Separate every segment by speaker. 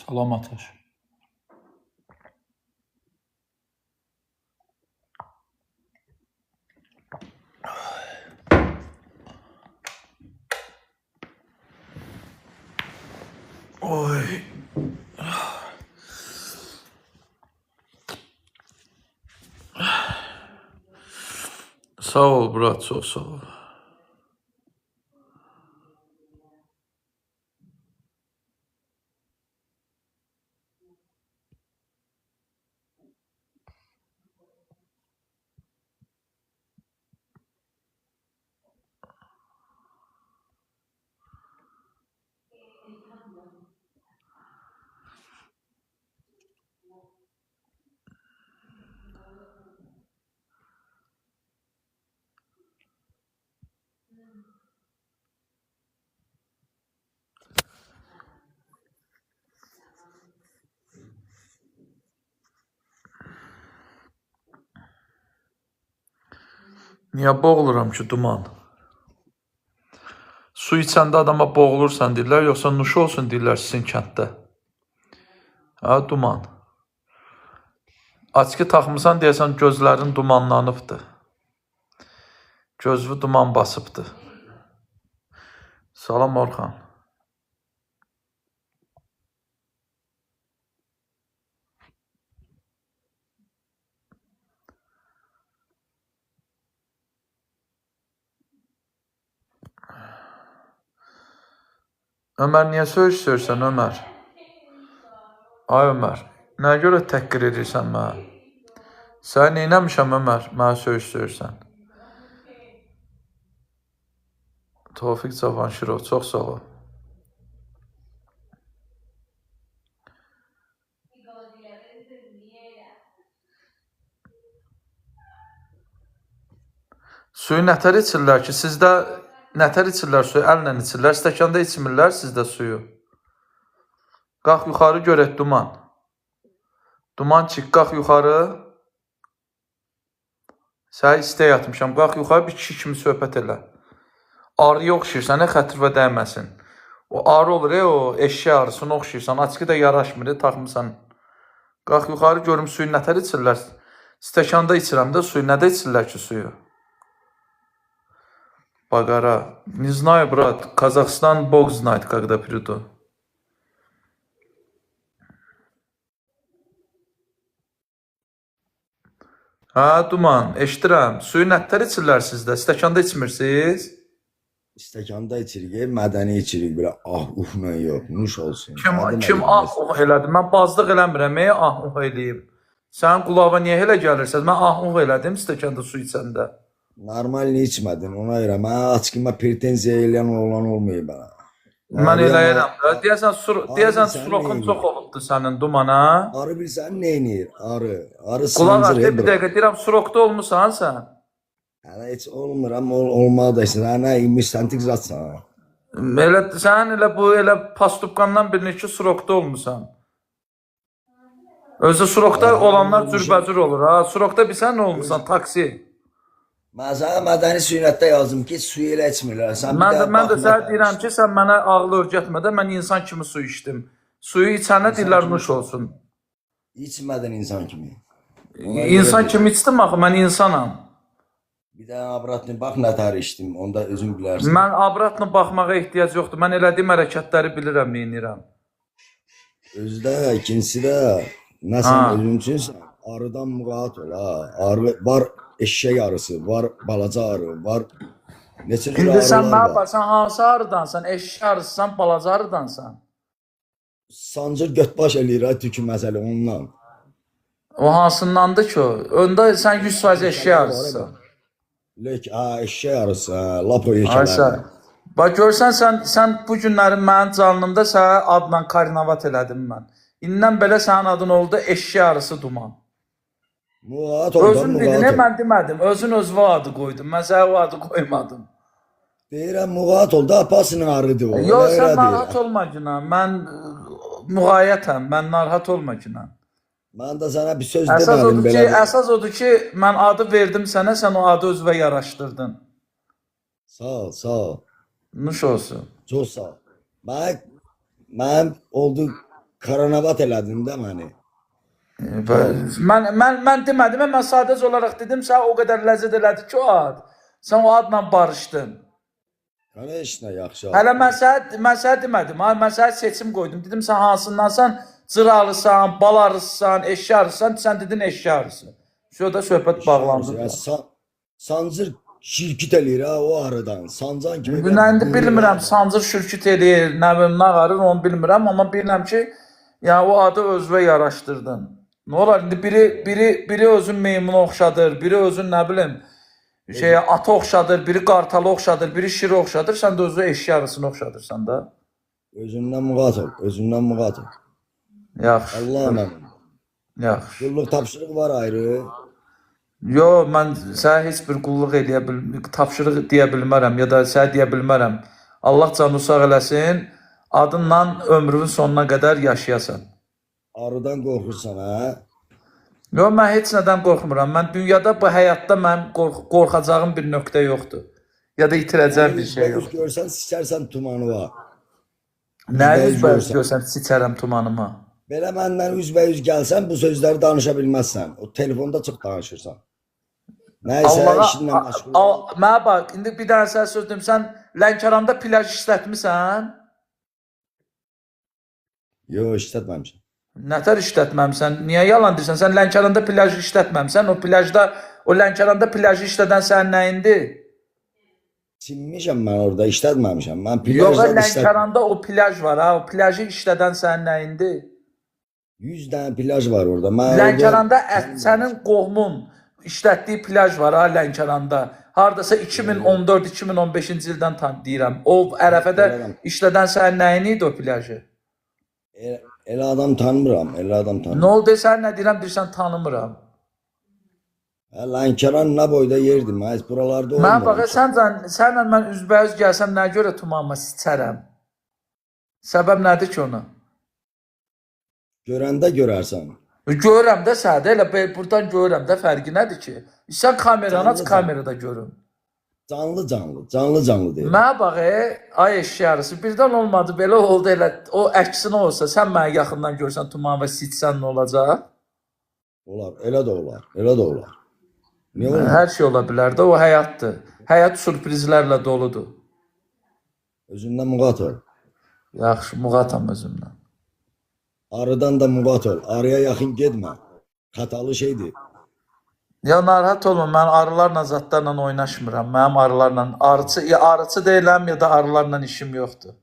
Speaker 1: Salam Ataş. Oy. Sağ ol Burak, çok sağ ol. Niyə boğuluram ki, duman? Su içəndə adama boğulursan deyirlər, yoxsa nuş olsun deyirlər sizin kənddə. Ha, duman. Açki taxmısan deyəsən gözlərin dumanlanıbdır. Gözlü duman basıbdır. Salam Orxan. Ömər, niyə söyürsən Ömər? Ay Ömər, nəyə görə təhqir edirsən mənə? Sən neynəmişəm Ömər, mənə söyürsən? Tofiq Cavanşirov, çox sağ ol. Suyu nətər içirlər ki? Sizdə nətər içirlər suyu? Əllə içirlər, stəkanda içmirlər sizdə suyu. Qalx yuxarı görək duman. Duman çıx, qalx yuxarı. Sənə istək atmışam, qalx yuxarı bir kişi kimi söhbət elə. Arıya oxşayırsan, xətrivə dəyməsin. O arı olur, o eşşək arısına oxşayırsan, açıqı da yaraşmır, taxmısan. Qalx yuxarı görüm suyu nətər içirlər. Stəkanda içirəm də suyu, nədə içirlər ki suyu? Bagara. Не знаю, брат. Казахстан Бог знает, когда приду. Ha, duman, eşidirəm. Suyu nətər içirlər sizdə? Stəkanda içmirsiniz?
Speaker 2: İstəkanda içirik, mədəni içirik, belə ah-uhla yox, nuş olsun.
Speaker 1: Kim ah-uh elədi? Mən bazlıq eləmirəm, ah-uh eləyim. Sənin qulağına niyə elə gəlirsiniz? Mən ah-uh elədim stəkanda su içəndə.
Speaker 2: Normalini içmədin, ona görə. Mənə açıqıma pretenziya eləyən olan olmayıb mənə.
Speaker 1: Mən eləyirəm də. Deyəsən surokun çox olubdur sənin dumana.
Speaker 2: Arı bilsən nə eləyir? Arı
Speaker 1: Qulaq
Speaker 2: sıncır.
Speaker 1: bir dəqiqə deyirəm, surokda olmusan sən?
Speaker 2: Hələ heç olmuram, olmağı da istəyir. Hənə müstəntiq zatsan.
Speaker 1: Sən elə pastupqandan birini ki, surokda olmusan. Özü surokda olanlar cürbəcür olur. Ha, surokda bilsən nə olmusan? Taksi.
Speaker 2: Mən sənə mədəni süynətdə yazdım ki, suyu elə içmirlər.
Speaker 1: Mən də sənə deyirəm ki, sən mənə ağlı örgətmə də, mən insan kimi su içdim. Suyu içənə deyirlər nuş olsun.
Speaker 2: İçmədin insan kimi.
Speaker 1: İnsan kimi içdim axı, mən insanam.
Speaker 2: Bir də abratını bax nətər içdim, onda özün bilərsən.
Speaker 1: Mən abratla baxmağa ehtiyac yoxdur. Mən elədiyim hərəkətləri bilirəm, neyinirəm.
Speaker 2: Özdə, ikincisi də, nə sən özün üçünsən, arıdan müqat ol, ha. Arı var. Eşşək arısı, var balaca arı, var neçə cür arılar var.
Speaker 1: İndi sən nə yaparsan, hansı arıdansan, eşşək arısısan, balaca arıdansan?
Speaker 2: Sancır götbaş eləyir, tükü məsələ ondan.
Speaker 1: O hansındandır ki o? Öndə sən 100% eşşək arısısan.
Speaker 2: Eşşək arısı, lapo yekələr.
Speaker 1: Bax görsən sən bu günlərin mənim canlımda sənə adla karnavat elədim mən. İndən belə sənin adın oldu eşşək arısı duman. Özün dedin, mən demədim. Özün özünə adı qoydum. Mən sənə o adı qoymadım.
Speaker 2: Deyirəm, müğayət ol da, apasının arıdır o.
Speaker 1: Yox, sən narahat olma ki, mən müğayətəm, mən narahat olma ki.
Speaker 2: Mən də sənə bir söz demədim belə.
Speaker 1: Əsas odur ki, mən adı verdim sənə, sən o adı özünə yaraşdırdın.
Speaker 2: Sağ ol, sağ ol.
Speaker 1: Nuş olsun.
Speaker 2: Çox sağ ol. Mənim oldu karanavat elədin də məni.
Speaker 1: Mən demədim, mən sadəcə olaraq dedim, sən o qədər ləzzət elədi ki o ad. Sən o adla barışdın.
Speaker 2: Hələ heç nə yaxşı.
Speaker 1: Hələ mən sənə demədim, mən sənə seçim qoydum. Dedim, sən hansındansan, cır arısan, bal arısan, eşşi arısan, sən dedin eşşi arısı. Şurada söhbət bağlandı.
Speaker 2: Sancır şirkət eləyir ha o arıdan. Sancan kimi.
Speaker 1: Indi bilmirəm, sancır şirkət eləyir, nə bilim, nə qarır, onu bilmirəm. Amma bilirəm ki, yəni o adı özünə yaraşdırdın. Nə olar, indi biri özün meymuna oxşadır, biri özün nə bilim, ata oxşadır, biri qartala oxşadır, biri şirə oxşadır, sən də özü eşşi arısını oxşadırsan da.
Speaker 2: Özündən muğat ol, özündən muğat ol.
Speaker 1: Yaxşı.
Speaker 2: Allah'a mənim.
Speaker 1: Yaxşı.
Speaker 2: Qulluq tapşırıq var ayrı.
Speaker 1: Yo, mən sənə heç bir qulluq tapşırıq deyə bilmərəm, ya da sənə deyə bilmərəm. Allah canını sağ eləsin, adınla ömrünün sonuna qədər yaşayasan.
Speaker 2: Arıdan qorxursan ha?
Speaker 1: Yo, mən heç nədən qorxmuram. Mən dünyada, bu həyatda mən qorxacağım bir nöqtə yoxdur. Ya da itirəcəyim bir şey yoxdur.
Speaker 2: Görsən, sikərsən tumanıva.
Speaker 1: Nə üzbəüz görsən, siçərəm tumanıma.
Speaker 2: Belə məndən üzbəüz gəlsən, bu sözləri danışa bilməzsən. O telefonda çox danışırsan. Nəysə, işinlə məşğul ol.
Speaker 1: Mənə bax, indi bir dənə sənə söz deyim, sən Lənkəranda plaj işlətmirsən?
Speaker 2: Yo, işlətməmişəm.
Speaker 1: Nətər işlətməmsən? Niyə yalan deyirsən? Sən Lənkəranda plajı işlətməmsən. O Lənkəranda plajı işlədən sənin nəyindir?
Speaker 2: Sinmişəm mən orada, işlətməmişəm. Mən
Speaker 1: Yox,
Speaker 2: plajdan
Speaker 1: Lənkəranda o plaj var ha. O plajı işlədən sənin nəyindir?
Speaker 2: 100 dənə plaj var orada.
Speaker 1: Lənkəranda sənin qohumun işlətdiyi plaj var ha Lənkəranda. Hardasa 2014-2015-ci ildən deyirəm. O Ərəfədə işlədən sənin nəyin idi o plajı?
Speaker 2: Elə adam tanımıram, elə adam tanımıram.
Speaker 1: Nə oldu, sən nə deyirəm, deyirsən tanımıram.
Speaker 2: Lənkəran nə boyda yerdir, mən buralarda olmuram.
Speaker 1: Mən bax, sənlə mən üzbəüz gəlsəm, nə görə tumanıma siçərəm? Səbəb nədir ki ona?
Speaker 2: Görəndə görərsən.
Speaker 1: Görürəm də sədə, elə buradan görürəm də, fərqi nədir ki? Sən kameranı aç, kamerada görün.
Speaker 2: Canlı deyir.
Speaker 1: Mənə bax, ay eşşi arısı, birdən olmadı, belə oldu elə, o əksinə olsa, sən mənə yaxından görsən tuman və siçsən nə olacaq?
Speaker 2: Olar, elə də olar, elə də olar. Niyə olmaz?
Speaker 1: Hər şey ola bilər də, o həyatdır. Həyat sürprizlərlə doludur.
Speaker 2: Özündən muğat ol.
Speaker 1: Yaxşı, muğatam özümdən.
Speaker 2: Arıdan da muğat ol, arıya yaxın getmə. Xatalı şeydir.
Speaker 1: Ya narahat olma, mən arılarla, zatlarla oynaşmıram. Mənim arılarla, arıçı deyiləm ya da arılarla işim yoxdur.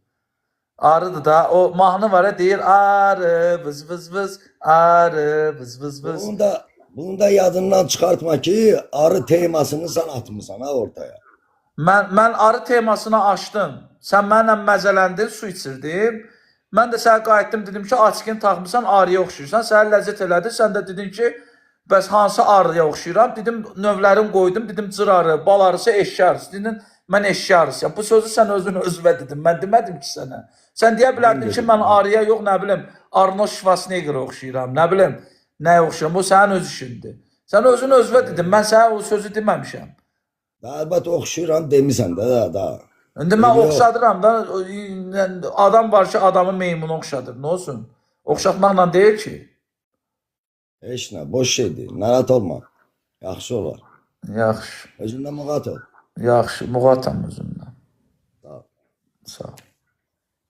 Speaker 1: Arıdır da, o mahnı var ya, deyir, arı, vız vız vız, arı, vız vız vız.
Speaker 2: Bunu da yadından çıxartma ki, arı temasını sən atmısan ha ortaya.
Speaker 1: Mən arı temasını açdım. Sən mənlə məzələndin, su içirdim. Mən də sənə qayıtdım, dedim ki, açqın taxmısan, arıya oxşuyursan. Sənə ləzzət elədi, sən də dedin ki, bəs hansı arıya oxşuyuram? Dedim, növlərim qoydum, dedim, cır arı, bal arısı, eşşi arısı. Dedim, mən eşşi arısıyam. Bu sözü sən özünə dedim, mən demədim ki sənə. Sən deyə bilərdin ki, mən arıya yox, nə bilim, Arnold Schwarzenegger'ə oxşuyuram, nə bilim, nəyə oxşuyuram, o sənin öz işindir. Sən özünə dedim, mən sənə o sözü deməmişəm.
Speaker 2: Əlbət oxşuyuram demisən də, da.
Speaker 1: İndi mən oxşadıram da, adam var ki, adamı meymunu oxşadır, nə olsun? Oxşatmaqla deyil ki.
Speaker 2: Heç nə, boş şeydir, narahat olma. Yaxşı olar.
Speaker 1: Yaxşı.
Speaker 2: Özündən muğat ol.
Speaker 1: Yaxşı, muğatam özümdən.
Speaker 2: Sağ ol.
Speaker 1: Sağ ol.